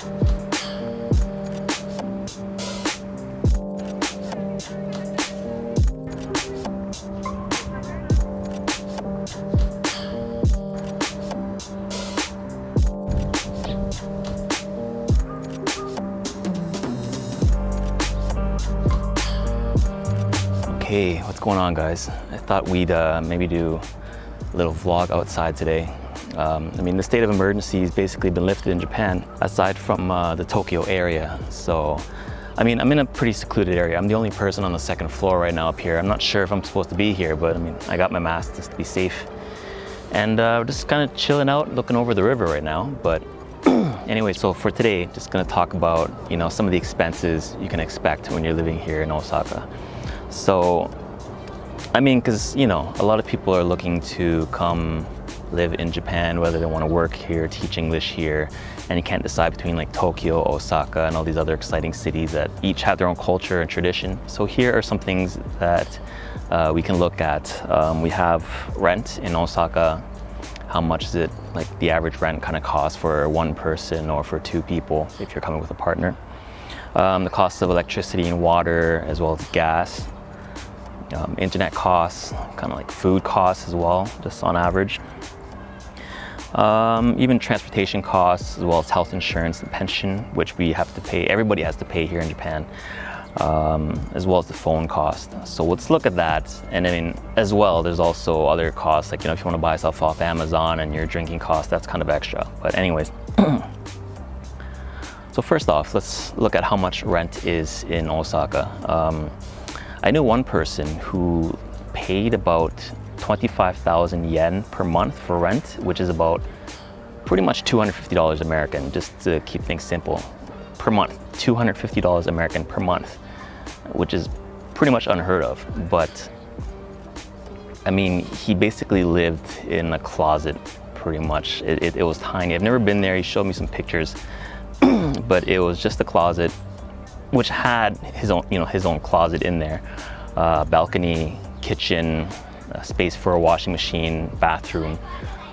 Hey, what's going on, guys? I thought we'd maybe do a little vlog outside today. I mean, the state of emergency has basically been lifted in Japan, aside from the Tokyo area. So, I mean, I'm in a pretty secluded area. I'm the only person on the second floor right now up here. I'm not sure if I'm supposed to be here, but I mean, I got my mask just to be safe. And we're just kind of chilling out, looking over the river right now. But anyway, so for today, just gonna talk about, you know, some of the expenses you can expect when you're living here in Osaka. So, I mean, because, you know, a lot of people are looking to come live in Japan, whether they want to work here, teach English here, and you can't decide between like Tokyo, Osaka, and all these other exciting cities that each have their own culture and tradition. So here are some things that we can look at. We have rent in Osaka. How much is it, like the average rent kind of cost for one person or for two people if you're coming with a partner. The cost of electricity and water, as well as gas. Internet costs, kind of like food costs as well, just on average. Even transportation costs, as well as health insurance and pension, which we have to pay, everybody has to pay here in Japan, as well as the phone cost. So let's look at that. And I mean, as well, there's also other costs, like, you know, if you want to buy stuff off Amazon and your drinking cost, that's kind of extra. But anyways, so first off, let's look at how much rent is in Osaka. I knew one person who paid about 25,000 yen per month for rent, which is about pretty much $250 American, just to keep things simple, per month. $250 American per month, which is pretty much unheard of. But I mean, he basically lived in a closet pretty much. It was tiny. I've never been there. He showed me some pictures, but it was just a closet, which had his own, you know, his own closet in there, balcony, kitchen, space for a washing machine, bathroom.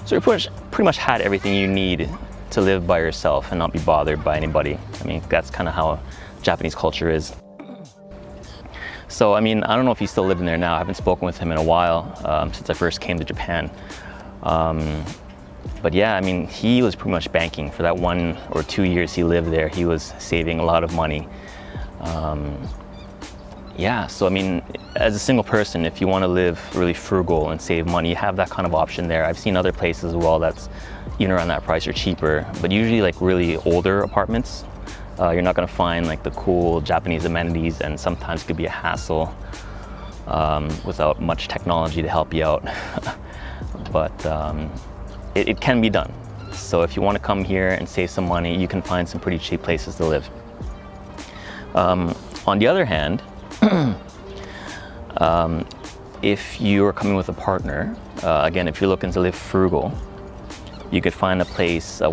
So you pretty much had everything you need to live by yourself and not be bothered by anybody. I mean, that's kind of how Japanese culture is. So, I mean, I don't know if he's still living there now. I haven't spoken with him in a while, since I first came to Japan. But yeah, I mean, he was pretty much banking. For that 1 or 2 years he lived there, he was saving a lot of money. Yeah, so I mean, as a single person, if you want to live really frugal and save money, you have that kind of option there. I've seen other places as well that's even around that price or cheaper, but usually like really older apartments. You're not going to find like the cool Japanese amenities, and sometimes it could be a hassle without much technology to help you out. But it can be done. So if you want to come here and save some money, you can find some pretty cheap places to live. On the other hand, if you're coming with a partner, again, if you're looking to live frugal, you could find a place, you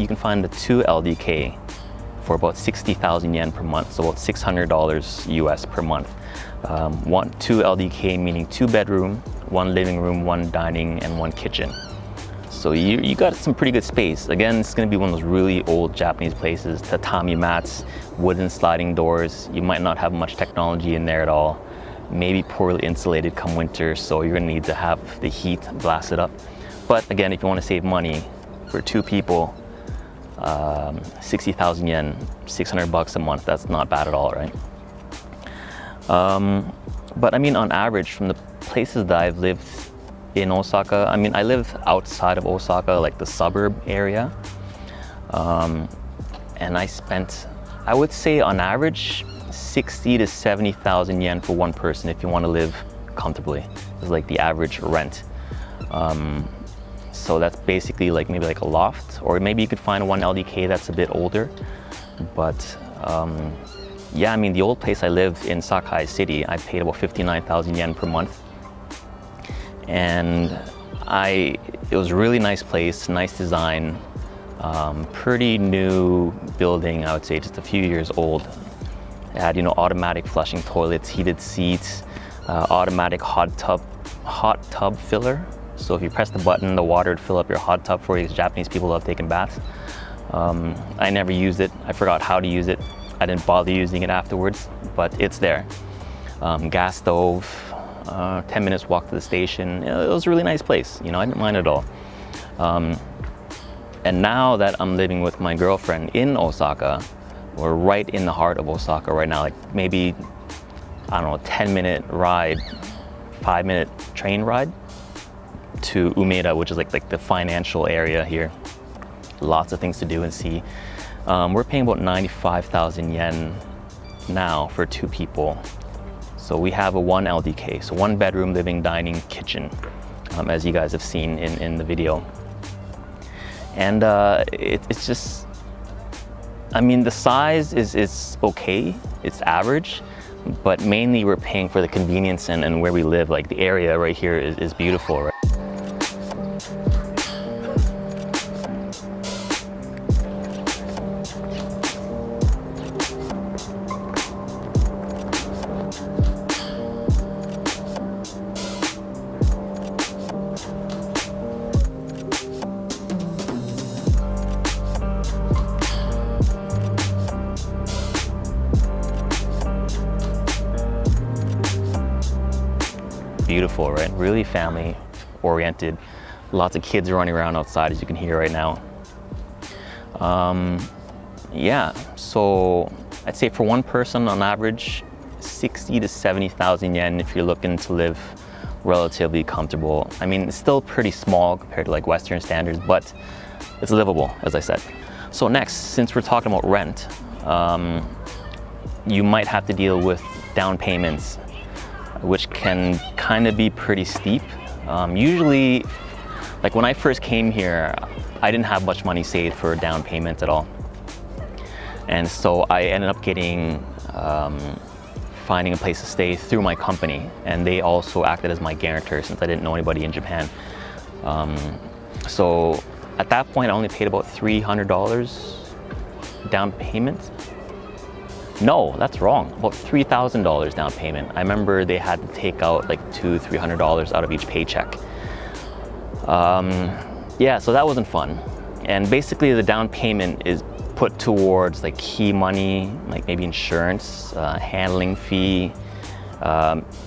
can find a 2 LDK for about 60,000 yen per month, so about $600 US per month. 2 LDK meaning 2 bedroom, 1 living room, 1 dining, and 1 kitchen. So you got some pretty good space. Again, it's gonna be one of those really old Japanese places, tatami mats, wooden sliding doors. You might not have much technology in there at all. Maybe poorly insulated come winter, so you're gonna need to have the heat blasted up. But again, if you wanna save money for 2 people, 60,000 yen, 600 bucks a month, that's not bad at all, right? But I mean, on average, from the places that I've lived in Osaka, I mean, I live outside of Osaka, like the suburb area, and I spent, I would say on average, 60 to 70,000 yen for one person if you want to live comfortably. It's like the average rent. So that's basically like maybe like a loft, or maybe you could find 1 LDK that's a bit older. But yeah, I mean, the old place I lived in Sakai City, I paid about 59,000 yen per month. And it was a really nice place, nice design, pretty new building, I would say, just a few years old. It had, you know, automatic flushing toilets, heated seats, automatic hot tub filler. So if you press the button, the water would fill up your hot tub for you, because Japanese people love taking baths. I never used it. I forgot how to use it. I didn't bother using it afterwards, but it's there. Gas stove, 10 minutes walk to the station. It was a really nice place, you know, I didn't mind at all. And now that I'm living with my girlfriend in Osaka, we're right in the heart of Osaka right now, like maybe, I don't know, 10-minute ride, 5-minute train ride to Umeda, which is like the financial area here. Lots of things to do and see. We're paying about 95,000 yen now for 2 people. So we have a 1 LDK, so 1 bedroom, living, dining, kitchen, as you guys have seen in the video. And it's just, I mean, the size is okay, it's average, but mainly we're paying for the convenience and where we live. Like the area right here is beautiful, right? Beautiful, right? Really family oriented. Lots of kids running around outside, as you can hear right now. Yeah, so I'd say for 1 person on average, 60 to 70,000 yen if you're looking to live relatively comfortable. I mean, it's still pretty small compared to like Western standards, but it's livable, as I said. So next, since we're talking about rent, you might have to deal with down payments, which can kind of be pretty steep. Usually, like when I first came here, I didn't have much money saved for a down payment at all. And so I ended up finding a place to stay through my company. And they also acted as my guarantor since I didn't know anybody in Japan. So at that point, I only paid about $300 down payment. No, that's wrong. About $3,000 down payment. I remember they had to take out like $200–300 out of each paycheck. Yeah, so that wasn't fun. And basically the down payment is put towards like key money, like maybe insurance, handling fee.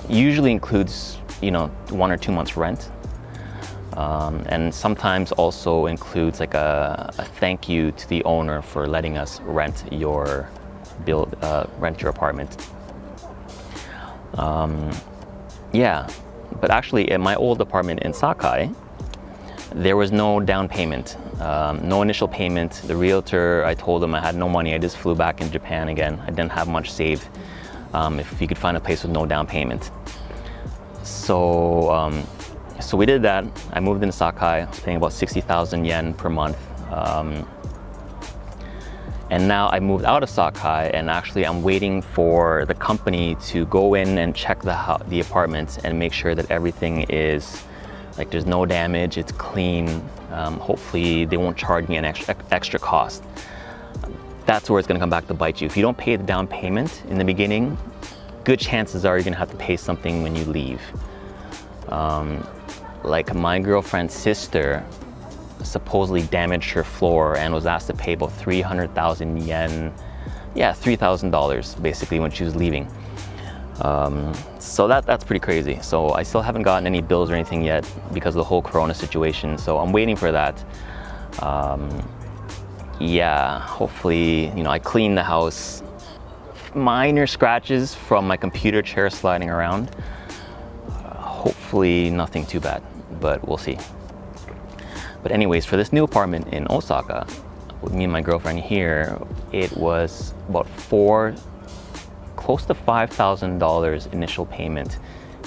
Usually includes, you know, 1 or 2 months rent. And sometimes also includes like a thank you to the owner for letting us rent your apartment. Yeah, but actually in my old apartment in Sakai, there was no down payment, no initial payment. The realtor, I told him I had no money. I just flew back in Japan again. I didn't have much saved. If you could find a place with no down payment. So, so we did that. I moved into Sakai. I was paying about 60,000 yen per month. And now I moved out of Sakai, and actually I'm waiting for the company to go in and check the apartment and make sure that everything is, like, there's no damage, it's clean. Hopefully they won't charge me an extra cost. That's where it's gonna come back to bite you. If you don't pay the down payment in the beginning, good chances are you're gonna have to pay something when you leave. Like my girlfriend's sister supposedly damaged her floor and was asked to pay about 300,000 yen. Yeah, $3,000 basically when she was leaving. So that's pretty crazy. So I still haven't gotten any bills or anything yet because of the whole Corona situation. So I'm waiting for that. Yeah, hopefully, you know, I cleaned the house. Minor scratches from my computer chair sliding around. Hopefully nothing too bad, but we'll see. But anyways, for this new apartment in Osaka, with me and my girlfriend here, it was about close to $5,000 initial payment,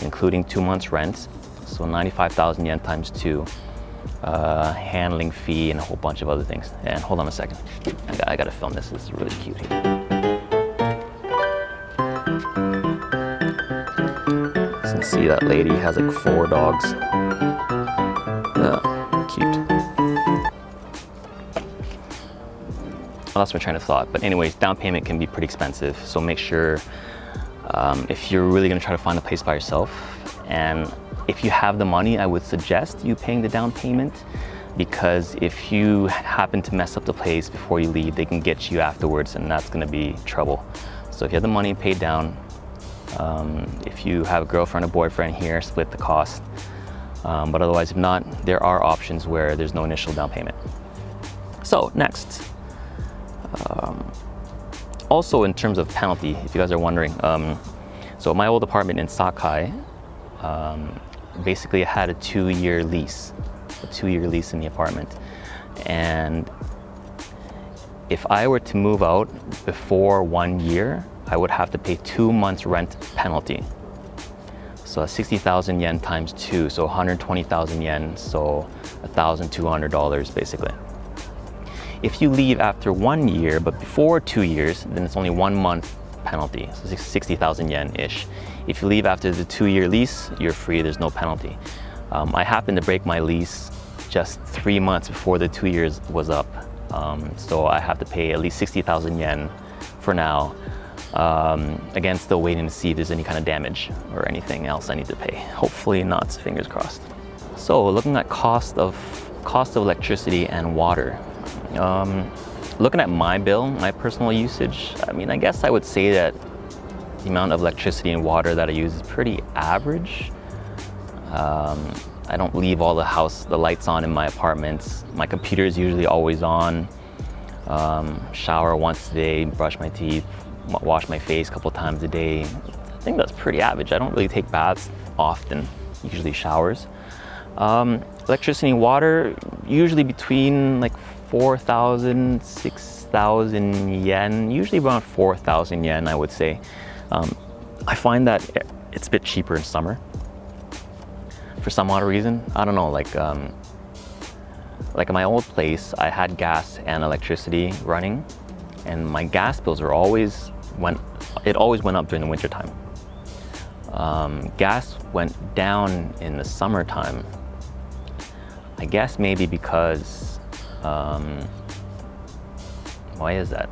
including 2 months rent. So 95,000 yen times 2, handling fee and a whole bunch of other things. And hold on a second, I gotta film this. This is really cute here. You can see that lady has like 4 dogs. Cute. Well, that's my train of thought. But anyways, down payment can be pretty expensive. So make sure if you're really gonna try to find a place by yourself, and If you have the money, I would suggest you paying the down payment, because if you happen to mess up the place before you leave, they can get you afterwards, and that's going to be trouble. So if you have the money, pay down. If you have a girlfriend or boyfriend here, split the cost. But otherwise, if not, there are options where there's no initial down payment. So next, also in terms of penalty, if you guys are wondering, so my old apartment in Sakai, basically I had a 2-year lease. A 2-year lease in the apartment, and if I were to move out before 1 year, I would have to pay 2 months rent penalty. So 60,000 yen times 2, so 120,000 yen, so $1,200 basically. If you leave after 1 year but before 2 years, then it's only 1 month penalty, so 60,000 yen-ish. If you leave after the 2-year lease, you're free, there's no penalty. I happened to break my lease just 3 months before the 2 years was up. So I have to pay at least 60,000 yen for now. Again, still waiting to see if there's any kind of damage or anything else I need to pay. Hopefully not, fingers crossed. So looking at cost of electricity and water. Looking at my bill, my personal usage, I mean, I guess I would say that the amount of electricity and water that I use is pretty average. I don't leave all the lights on in my apartments. My computer is usually always on. Shower once a day, brush my teeth, wash my face a couple times a day. I think that's pretty average. I don't really take baths often, usually showers. Electricity and water, usually between like 4,000, 6,000 yen, usually around 4,000 yen, I would say. I find that it's a bit cheaper in summer. For some odd reason, I don't know, like in my old place, I had gas and electricity running, and my gas bills are always went up during the winter time. Gas went down in the summertime. I guess maybe because, why is that?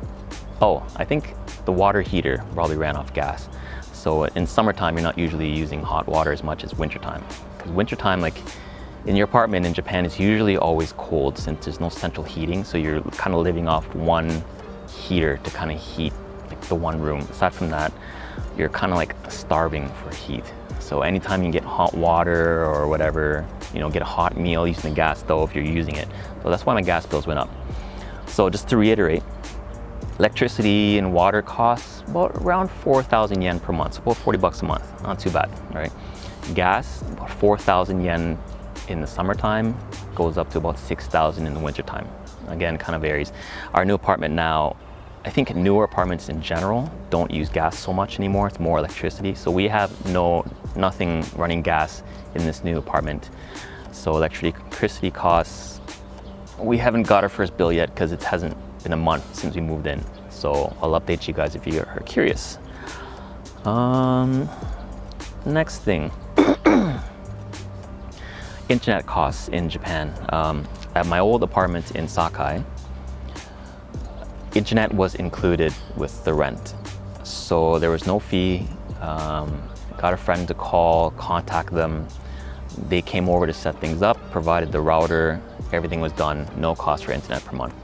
Oh, I think the water heater probably ran off gas. So in summertime, you're not usually using hot water as much as wintertime. Because wintertime, like in your apartment in Japan, it's usually always cold since there's no central heating. So you're kind of living off one heater to kind of heat like the one room. Aside from that, you're kind of like starving for heat. So anytime you get hot water or whatever, you know, get a hot meal using the gas stove, you're using it. So that's why my gas bills went up. So just to reiterate, electricity and water costs about around 4,000 yen per month, so about 40 bucks a month, not too bad, right? Gas, about 4,000 yen in the summertime, goes up to about 6,000 in the wintertime. Again, kind of varies. Our new apartment now, I think newer apartments in general don't use gas so much anymore, it's more electricity. So we have nothing running gas in this new apartment. So electricity costs, we haven't got our first bill yet because it hasn't been a month since we moved in. So I'll update you guys if you are curious. Next thing, internet costs in Japan. At my old apartment in Sakai, internet was included with the rent. So there was no fee. Got a friend to call, contact them. They came over to set things up, provided the router, everything was done, no cost for internet per month.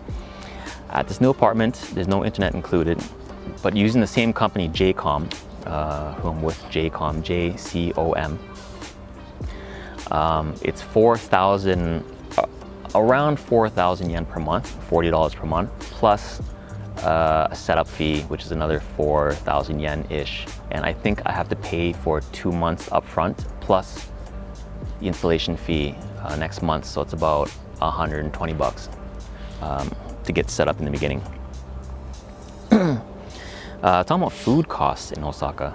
At this new apartment, there's no internet included, but using the same company, JCOM, who I'm with, JCOM, J-C-O-M, it's 4,000, around 4,000 yen per month, $40 per month, plus a setup fee, which is another 4,000 yen-ish. And I think I have to pay for 2 months upfront, plus the installation fee next month, so it's about 120 bucks to get set up in the beginning. Talking about food costs in Osaka.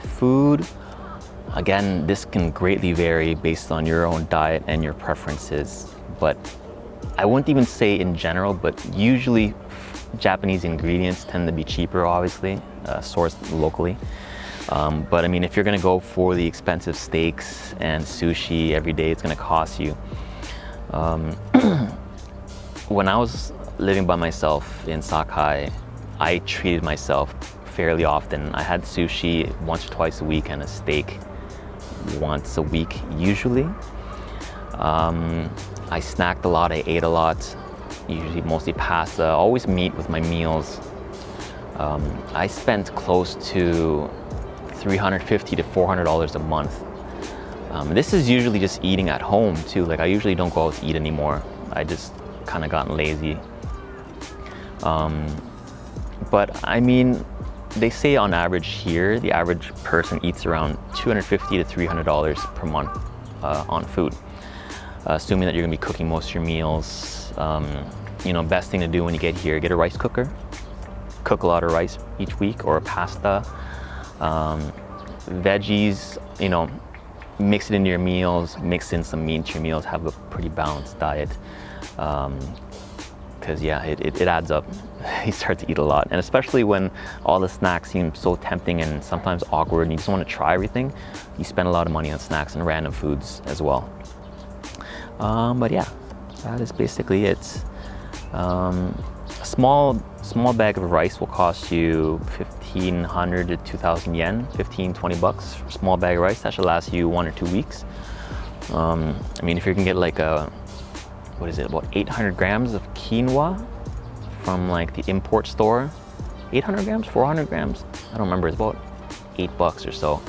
Food, again, this can greatly vary based on your own diet and your preferences, but I wouldn't even say in general, but usually Japanese ingredients tend to be cheaper, obviously, sourced locally. But I mean, if you're gonna go for the expensive steaks and sushi every day, it's gonna cost you. When I was living by myself in Sakai, I treated myself fairly often. I had sushi once or twice a week and a steak. once a week usually. I snacked a lot, I ate a lot, usually mostly pasta, always meat with my meals. I spent close to $350 to $400 a month. This is usually just eating at home too. Like I usually don't go out to eat anymore. I just kind of gotten lazy. But I mean, they say on average here, the average person eats around $250 to $300 per month on food. Assuming that you're gonna be cooking most of your meals. You know, best thing to do when you get here, get a rice cooker. Cook a lot of rice each week, or pasta. Veggies, you know, mix it into your meals, mix in some meat into your meals, have a pretty balanced diet. Because yeah, it adds up. You start to eat a lot, and especially when all the snacks seem so tempting and sometimes awkward and you just want to try everything, you spend a lot of money on snacks and random foods as well. But yeah, that is basically it. A small bag of rice will cost you 1,500 to 2,000 yen, 15-20 bucks for a small bag of rice. That should last you 1 or 2 weeks. I mean, if you can get like a, what is it, about 800 grams of quinoa from like the import store, 800 grams, 400 grams, I don't remember, it's about $8 or so.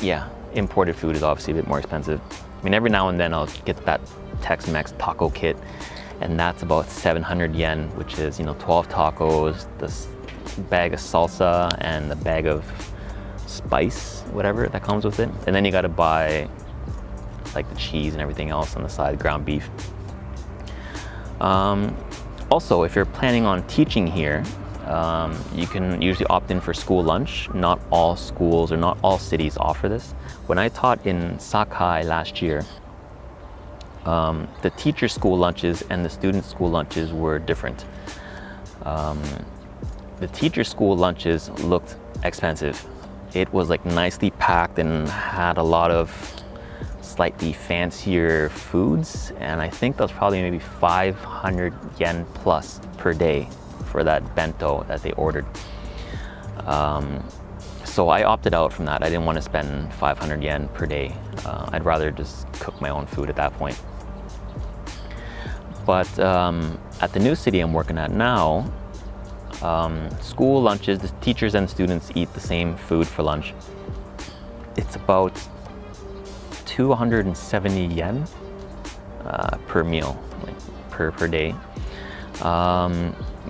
Yeah, imported food is obviously a bit more expensive. I mean, every now and then I'll get that Tex-Mex taco kit, and that's about 700 yen, which is, you know, 12 tacos, this bag of salsa, and a bag of spice, whatever that comes with it. And then you gotta buy like the cheese and everything else on the side, ground beef. Also, if you're planning on teaching here, you can usually opt in for school lunch. Not all schools or not all cities offer this. When I taught in Sakai last year, the teacher school lunches and the student school lunches were different. The teacher school lunches looked expensive. It was like nicely packed and had a lot of slightly fancier foods, and I think that was probably maybe 500 yen plus per day for that bento that they ordered. So I opted out from that. I didn't want to spend 500 yen per day. I'd rather just cook my own food at that point. But at the new city I'm working at now, school lunches, the teachers and students eat the same food for lunch. It's about 270 yen per meal, like per day,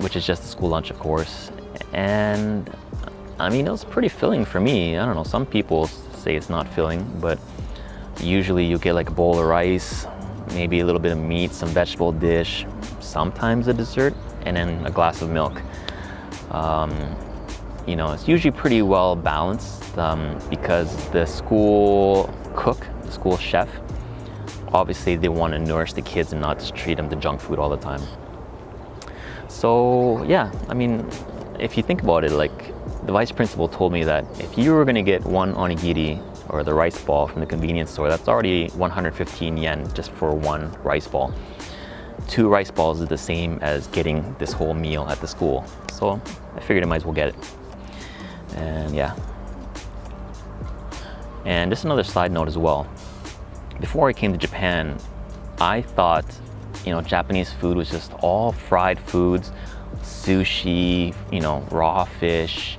which is just the school lunch, of course. And I mean, it was pretty filling for me. I don't know, some people say it's not filling, but usually you get like a bowl of rice, maybe a little bit of meat, some vegetable dish, sometimes a dessert, and then a glass of milk. You know, it's usually pretty well balanced because the school cook, the school chef, obviously they want to nourish the kids and not just treat them to junk food all the time. So yeah, I mean, if you think about it, like the vice principal told me that if you were going to get one onigiri or the rice ball from the convenience store, that's already 115 yen just for one rice ball. 2 rice balls is the same as getting this whole meal at the school. So I figured I might as well get it. And yeah. And just another side note as well. Before I came to Japan, I thought, you know, Japanese food was just all fried foods, sushi, you know, raw fish,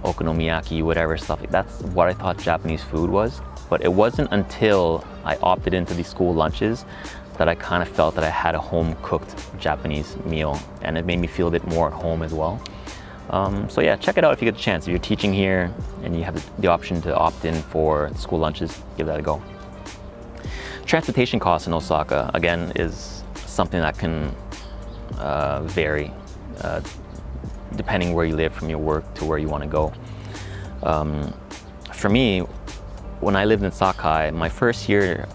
okonomiyaki, whatever stuff. That's what I thought Japanese food was. But it wasn't until I opted into these school lunches that I kind of felt that I had a home-cooked Japanese meal, and it made me feel a bit more at home as well. So yeah, check it out if you get the chance. If you're teaching here and you have the option to opt in for school lunches, give that a go. Transportation costs in Osaka, again, is something that can vary depending where you live from your work to where you want to go. For me, when I lived in Sakai, my first year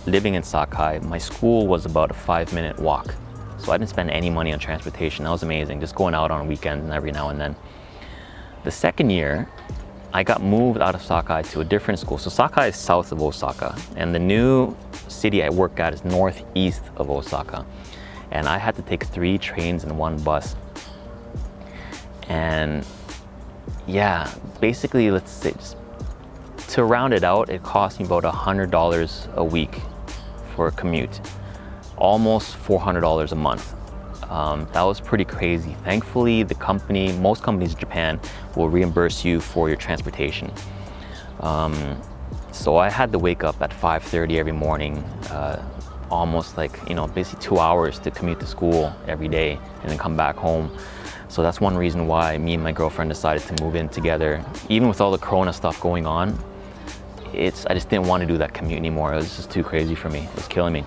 living in Sakai, my school was about a 5-minute walk. So I didn't spend any money on transportation. That was amazing, just going out on weekends and every now and then. The second year, I got moved out of Sakai to a different school. So Sakai is south of Osaka, and the new city I work at is northeast of Osaka. And I had to take 3 trains and 1 bus. And yeah, basically, let's say, just to round it out, it cost me about $100 a week for a commute, almost $400 a month. That was pretty crazy. Thankfully, most companies in Japan will reimburse you for your transportation. So I had to wake up at 5:30 every morning, almost like, basically 2 hours to commute to school every day and then come back home. So that's one reason why me and my girlfriend decided to move in together. Even with all the Corona stuff going on, I just didn't want to do that commute anymore. It was just too crazy for me. It was killing me.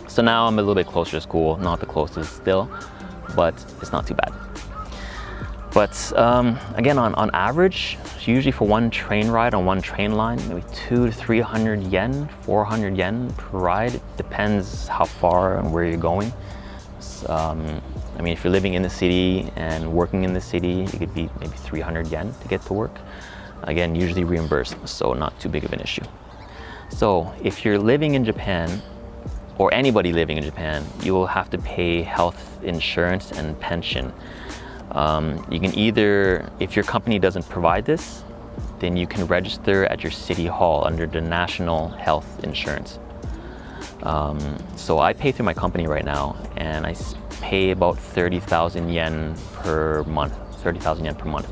So now I'm a little bit closer to school, not the closest still, but it's not too bad. But again, on average, usually for one train ride on one train line, maybe 200 to 300 yen, 400 yen per ride. It depends how far and where you're going. I mean, if you're living in the city and working in the city, it could be maybe 300 yen to get to work. Again, usually reimbursed, so not too big of an issue. So if you're living in Japan, or anybody living in Japan, you will have to pay health insurance and pension. You can either, if your company doesn't provide this, then you can register at your city hall under the national health insurance. So I pay through my company right now, and I pay about 30,000 yen per month, 30,000 yen per month.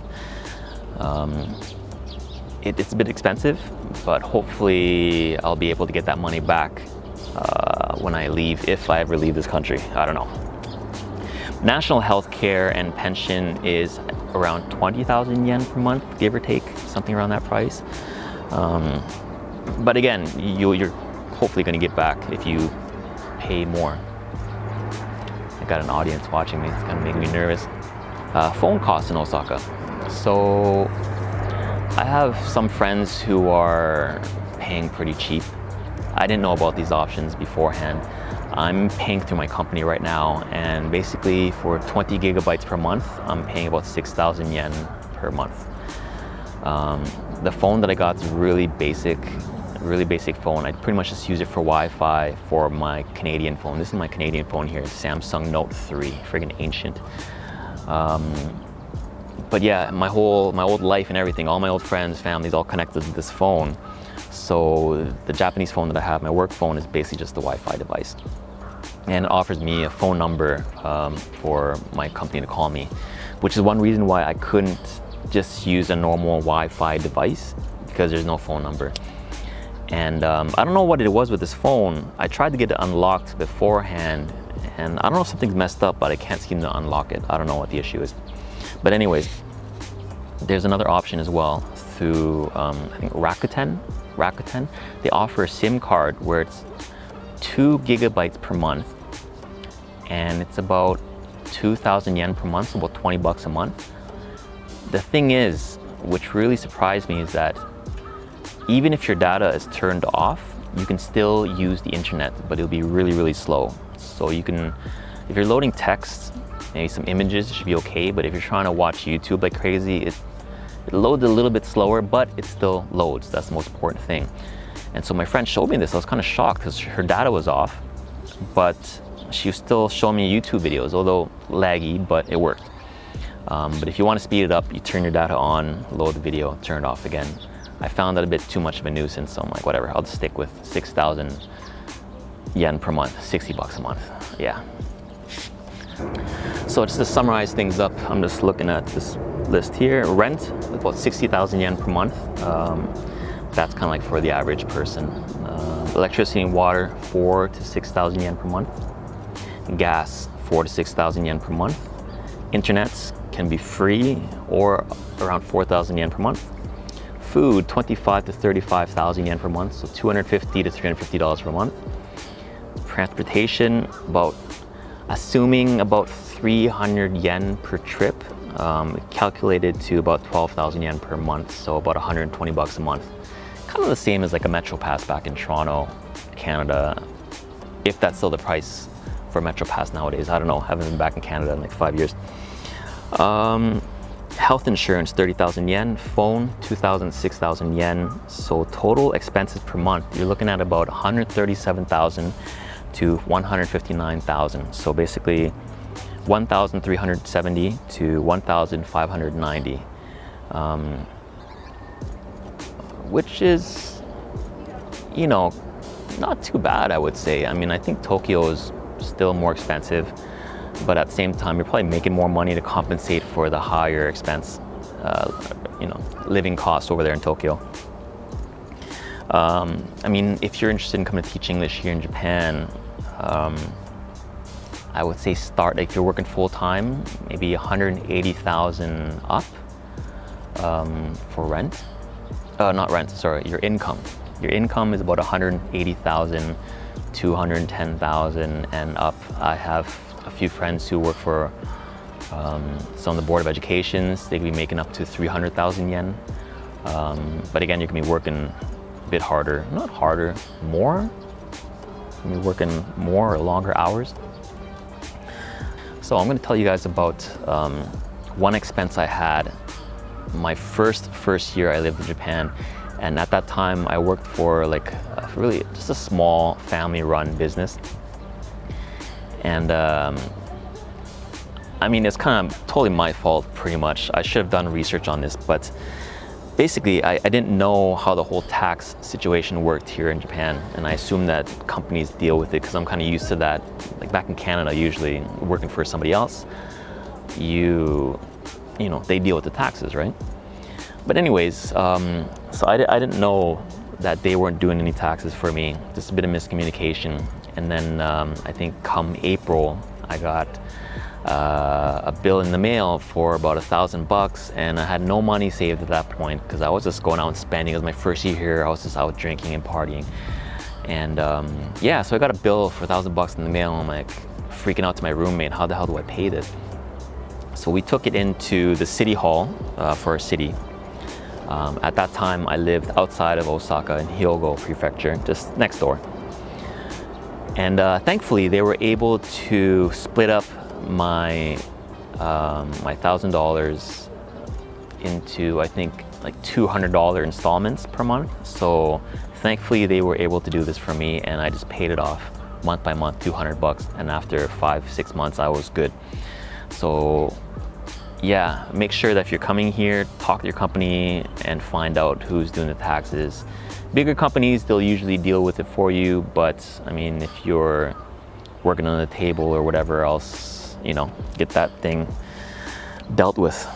It's a bit expensive, but hopefully I'll be able to get that money back when I leave, if I ever leave this country. I don't know. National health care and pension is around 20,000 yen per month, give or take, something around that price. But again, you're hopefully going to get back if you pay more. I got an audience watching me, it's kind of making me nervous. Phone costs in Osaka. So I have some friends who are paying pretty cheap. I didn't know about these options beforehand. I'm paying through my company right now, and basically for 20 gigabytes per month, I'm paying about 6,000 yen per month. The phone that I got is really basic phone. I pretty much just use it for Wi-Fi for my Canadian phone. This is my Canadian phone here, Samsung Note 3, friggin' ancient. But yeah, my old life and everything, all my old friends, families, all connected to this phone. So the Japanese phone that I have, my work phone, is basically just a Wi-Fi device. And it offers me a phone number for my company to call me, which is one reason why I couldn't just use a normal Wi-Fi device, because there's no phone number. And I don't know what it was with this phone. I tried to get it unlocked beforehand, and I don't know if something's messed up, but I can't seem to unlock it. I don't know what the issue is. But anyways, there's another option as well through, I think Rakuten. They offer a SIM card where it's 2 gigabytes per month, and it's about 2,000 yen per month, so about 20 bucks a month. The thing is, which really surprised me, is that even if your data is turned off, you can still use the internet, but it'll be really, really slow. So you can, if you're loading text, maybe some images, it should be okay, but if you're trying to watch YouTube like crazy, it loads a little bit slower, but it still loads. That's the most important thing. And so my friend showed me this. I was kind of shocked because her data was off, but she was still showing me YouTube videos, although laggy, but it worked. But if you want to speed it up, you turn your data on, load the video, turn it off again. I found that a bit too much of a nuisance, so I'm like, whatever, I'll just stick with 6,000 yen per month, 60 bucks a month, yeah. So just to summarize things up, I'm just looking at this list here. Rent, about 60,000 yen per month. That's kind of like for the average person. Electricity and water, 4,000 to 6,000 yen per month. Gas, 4,000 to 6,000 yen per month. Internets can be free or around 4,000 yen per month. Food, 25,000 to 35,000 yen per month, so $250 to $350 per month. Transportation, assuming about 300 yen per trip, calculated to about 12,000 yen per month, so about 120 bucks a month. Kind of the same as like a Metro Pass back in Toronto, Canada, if that's still the price for Metro Pass nowadays. I don't know, I haven't been back in Canada in like 5 years. Health insurance, 30,000 yen, phone, 2,000, 6,000 yen. So total expenses per month, you're looking at about 137,000 to 159,000. So basically 1,370 to 1,590. which is, you know, not too bad, I would say. I mean, I think Tokyo is still more expensive, but at the same time, you're probably making more money to compensate for the higher expense, you know, living costs over there in Tokyo. I mean, if you're interested in coming to teach English here in Japan, I would say start, like, if you're working full-time, maybe 180,000 up for rent. Not rent, sorry, your income. Your income is about 180,000, 210,000 and up. I have a few friends who work for some of the Board of Educations. They could be making up to 300,000 yen. But again, you can be working a bit harder. Not harder, more. You can be working more or longer hours. So I'm going to tell you guys about one expense I had my first year I lived in Japan. And at that time I worked for like really just a small family-run business. And I mean, it's kind of totally my fault pretty much. I should have done research on this, but basically I didn't know how the whole tax situation worked here in Japan, and I assumed that companies deal with it because I'm kind of used to that. Like back in Canada, usually working for somebody else, you know, they deal with the taxes, right? But anyways, so I didn't know that they weren't doing any taxes for me. Just a bit of miscommunication. And then I think come April, I got a bill in the mail for about $1,000, and I had no money saved at that point because I was just going out and spending. It was my first year here. I was just out drinking and partying. And yeah, so I got a bill for $1,000 in the mail. I'm like freaking out to my roommate, how the hell do I pay this? So we took it into the city hall for our city. At that time, I lived outside of Osaka in Hyogo Prefecture, just next door. And thankfully, they were able to split up my my $1,000 into, I think, like $200 installments per month. So thankfully, they were able to do this for me, and I just paid it off month by month, $200. And after 5-6 months, I was good. So yeah, make sure that if you're coming here, talk to your company and find out who's doing the taxes. Bigger companies, they'll usually deal with it for you, but I mean, if you're working on the table or whatever else, you know, get that thing dealt with.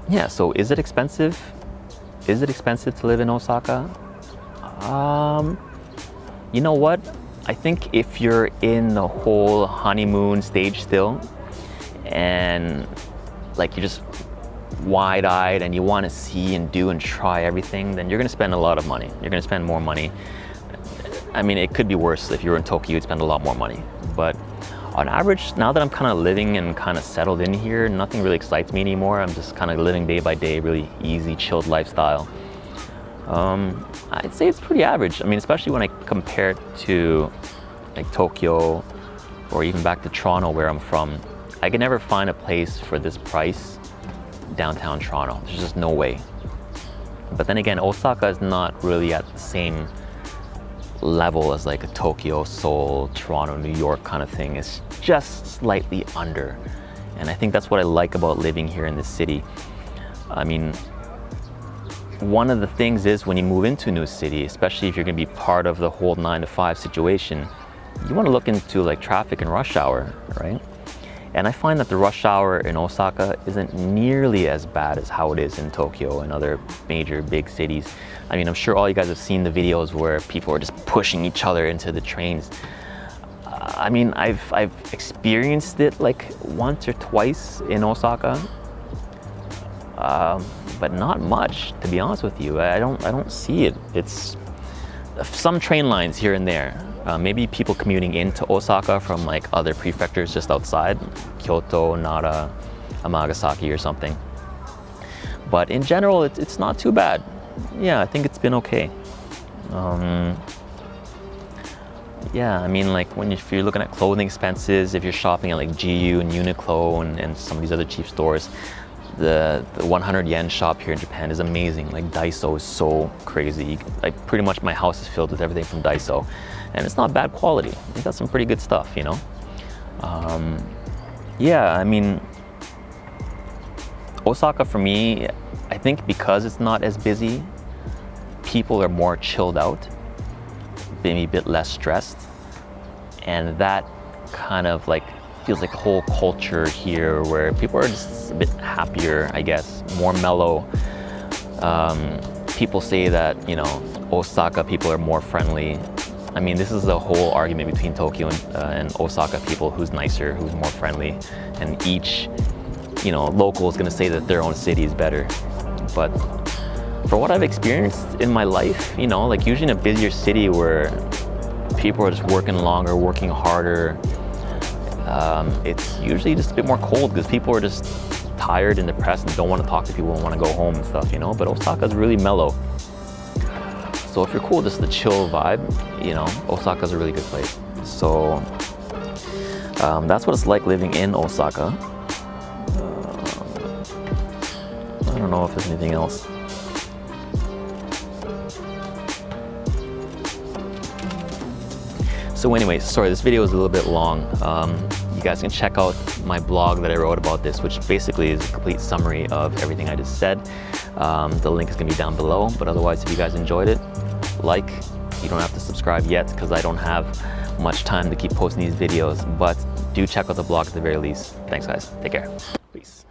Yeah, so is it expensive? Is it expensive to live in Osaka? You know what? I think if you're in the whole honeymoon stage still, and like you're just wide-eyed and you want to see and do and try everything, then you're going to spend a lot of money. You're going to spend more money. I mean, it could be worse. If you were in Tokyo, you'd spend a lot more money. But on average, now that I'm kind of living and kind of settled in here, nothing really excites me anymore. I'm just kind of living day by day, really easy, chilled lifestyle. I'd say it's pretty average. I mean, especially when I compare it to like Tokyo or even back to Toronto where I'm from. I could never find a place for this price downtown Toronto. There's just no way. But then again, Osaka is not really at the same level as like a Tokyo, Seoul, Toronto, New York kind of thing. It's just slightly under. And I think that's what I like about living here in this city. I mean, one of the things is when you move into a new city, especially if you're going to be part of the whole 9-to-5 situation, you want to look into like traffic and rush hour, right? And I find that the rush hour in Osaka isn't nearly as bad as how it is in Tokyo and other major big cities. I mean, I'm sure all you guys have seen the videos where people are just pushing each other into the trains. I mean, I've experienced it like once or twice in Osaka. But not much, to be honest with you. I don't see it. It's some train lines here and there. Maybe people commuting into Osaka from like other prefectures just outside, Kyoto, Nara, Amagasaki or something. But in general, it's not too bad. Yeah, I think it's been okay. Yeah, I mean, like if you're looking at clothing expenses, if you're shopping at like GU and Uniqlo and some of these other cheap stores, the 100 yen shop here in Japan is amazing. Like Daiso is so crazy. Like pretty much my house is filled with everything from Daiso, and it's not bad quality. They got some pretty good stuff, you know. Yeah, I mean, Osaka for me, I think because it's not as busy, people are more chilled out, maybe a bit less stressed, and that kind of like feels like the whole culture here where people are just a bit happier, I guess, more mellow. People say that, you know, Osaka people are more friendly. I mean, this is the whole argument between Tokyo and Osaka people, who's nicer, who's more friendly, and each, you know, local is going to say that their own city is better. But for what I've experienced in my life, you know, like usually in a busier city where people are just working longer, working harder, it's usually just a bit more cold because people are just tired and depressed and don't want to talk to people and want to go home and stuff, you know. But Osaka's really mellow. So if you're cool, just the chill vibe, you know, Osaka's a really good place. So that's what it's like living in Osaka. I don't know if there's anything else. So anyways, sorry, this video is a little bit long. You guys can check out my blog that I wrote about this, which basically is a complete summary of everything I just said. The link is gonna be down below, but otherwise, if you guys enjoyed it, like. You don't have to subscribe yet because I don't have much time to keep posting these videos, but do check out the blog at the very least. Thanks guys, take care, peace.